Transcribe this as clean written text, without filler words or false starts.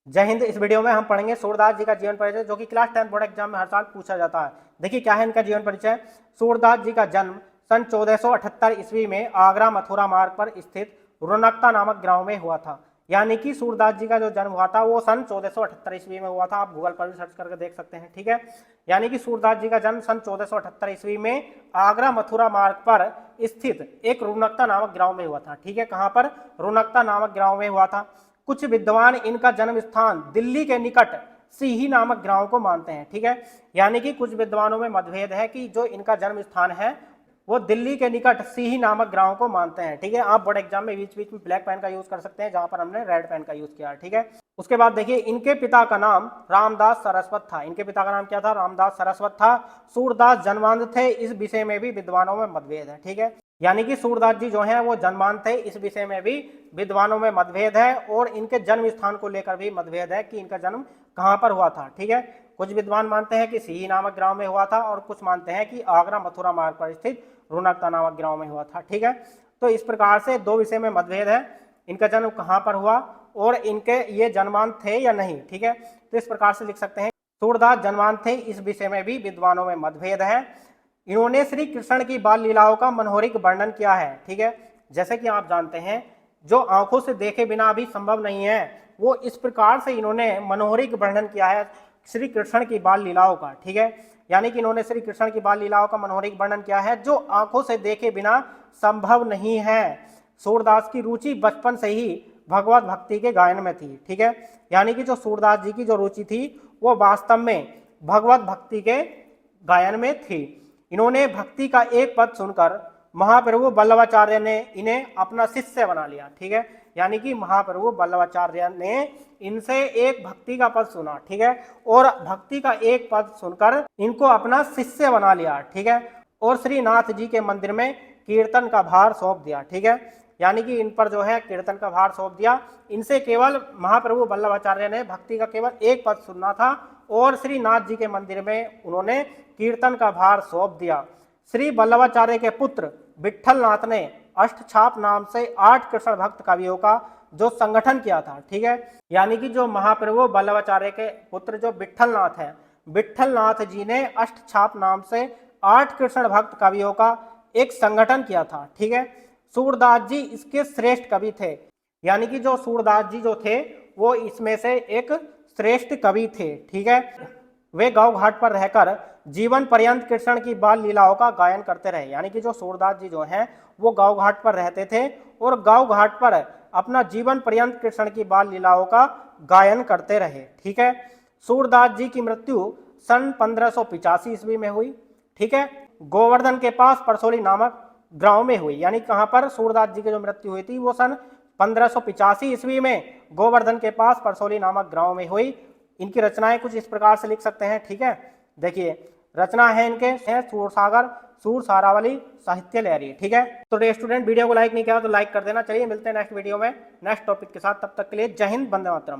जय हिंद। इस वीडियो में हम पढ़ेंगे सूरदास जी का जीवन परिचय, जो कि क्लास 10 बोर्ड एग्जाम में हर साल पूछा जाता है। देखिए क्या है इनका जीवन परिचय। सूरदास जी का जन्म सन 1478 ईस्वी में आगरा मथुरा मार्ग पर स्थित रौनकता नामक गांव में हुआ था। यानी कि सूरदास जी का जो जन्म हुआ था वो सन 1478 ईस्वी में हुआ था। आप गूगल पर भी सर्च करके देख सकते हैं, ठीक है। यानी कि सूरदास जी का जन्म सन 1478 ईस्वी में आगरा मथुरा मार्ग पर स्थित एक रौनकता नामक गांव में हुआ था, ठीक है। कहां पर? रौनकता नामक गांव में हुआ था। कुछ विद्वान इनका जन्म स्थान दिल्ली के निकट सीही नामक गांव को मानते हैं, ठीक है। यानी कि कुछ विद्वानों में मतभेद है कि जो इनका जन्म स्थान है वो दिल्ली के निकट सीही नामक गांव को मानते हैं, ठीक है। आप बोर्ड एग्जाम में बीच बीच में ब्लैक पेन का यूज कर सकते हैं, जहां पर हमने रेड पेन का यूज किया, ठीक है। उसके बाद देखिए इनके पिता का नाम रामदास सरस्वत था। इनके पिता का नाम क्या था? रामदास सरस्वत था। सूरदास जन्मांध थे, इस विषय में भी विद्वानों में मतभेद है, ठीक है। यानी कि सूरदास जी जो हैं वो जन्मांध थे, इस विषय में भी विद्वानों में मतभेद है। और इनके जन्म स्थान को लेकर भी मतभेद है कि इनका जन्म कहां पर हुआ था, ठीक है। कुछ विद्वान मानते हैं कि सीही नामक गांव में हुआ था और कुछ मानते हैं कि आगरा मथुरा मार्ग पर स्थित रौनकता नामक गांव में हुआ था, ठीक है। तो इस प्रकार से दो विषय में मतभेद है, इनका जन्म कहां पर हुआ और इनके ये जन्मांध थे या नहीं, ठीक है। तो इस प्रकार से लिख सकते हैं सूरदास जन्मांध थे, इस विषय में भी विद्वानों में मतभेद है। इन्होंने श्री कृष्ण की बाल लीलाओं का मनोहरिक वर्णन किया है, ठीक है। जैसे कि आप जानते हैं जो आंखों से देखे बिना भी संभव नहीं है, वो इस प्रकार से इन्होंने मनोहरिक वर्णन किया है श्री कृष्ण की बाल लीलाओं का, ठीक है। यानी कि इन्होंने श्री कृष्ण की बाल लीलाओं का मनोहरिक वर्णन किया है जो आंखों से देखे बिना संभव नहीं है। सूरदास की रुचि बचपन से ही भगवत भक्ति के गायन में थी, ठीक है। यानी कि जो सूरदास जी की जो रुचि थी वो वास्तव में भगवत भक्ति के गायन में थी। इन्होंने भक्ति का एक पद सुनकर महाप्रभु वल्लभाचार्य ने इन्हें अपना शिष्य बना लिया, ठीक है। यानी कि महाप्रभु वल्लभाचार्य ने इनसे एक भक्ति का पद सुना, ठीक है, और भक्ति का एक पद सुनकर इनको अपना शिष्य बना लिया, ठीक है। और श्रीनाथ जी के मंदिर में कीर्तन का भार सौंप दिया, ठीक है। यानी कि इन पर जो है कीर्तन का भार सौंप दिया। इनसे केवल महाप्रभु वल्लभाचार्य ने भक्ति का केवल एक पद सुनना था और श्रीनाथ जी के मंदिर में उन्होंने कीर्तन का भार सौंप दिया। श्री वल्लभाचार्य के पुत्र विट्ठलनाथ ने अष्टछाप नाम से 8 कृष्ण भक्त कवियों का जो संगठन किया था, ठीक है। यानी कि जो महाप्रभु वल्लभाचार्य के पुत्र जो विट्ठलनाथ है, विट्ठलनाथ जी ने अष्टछाप नाम से 8 कृष्ण भक्त कवियों का एक संगठन किया था, ठीक है। सूरदास जी इसके श्रेष्ठ कवि थे। यानी कि जो सूरदास जी जो थे वो इसमें से एक श्रेष्ठ कवि थे, ठीक है। वे गांव घाट पर रहकर जीवन पर्यंत कृष्ण की बाल लीलाओं का गायन करते रहे। यानी कि जो सूरदास जी जो हैं वो गांव घाट पर रहते थे और गांव घाट पर अपना जीवन पर्यंत कृष्ण की बाल लीलाओं का गायन करते रहे, ठीक है। सूरदास जी की मृत्यु सन 1585 ईस्वी में हुई, ठीक है। गोवर्धन के पास परसोली नामक गांव में हुई। यानी कहां पर सूरदास जी की जो मृत्यु हुई थी वो सन 1585 ईस्वी में गोवर्धन के पास परसोली नामक गांव में हुई। इनकी रचनाएं कुछ इस प्रकार से लिख सकते हैं, ठीक है। देखिए रचना है इनके हैं सूरसागर, सूर सारावली, साहित्य लहरी, ठीक है। तो स्टूडेंट वीडियो को लाइक नहीं किया तो लाइक कर देना। चलिए मिलते हैं नेक्स्ट वीडियो में नेक्स्ट टॉपिक के साथ। तब तक के लिए जय हिंद, वंदे मातरम।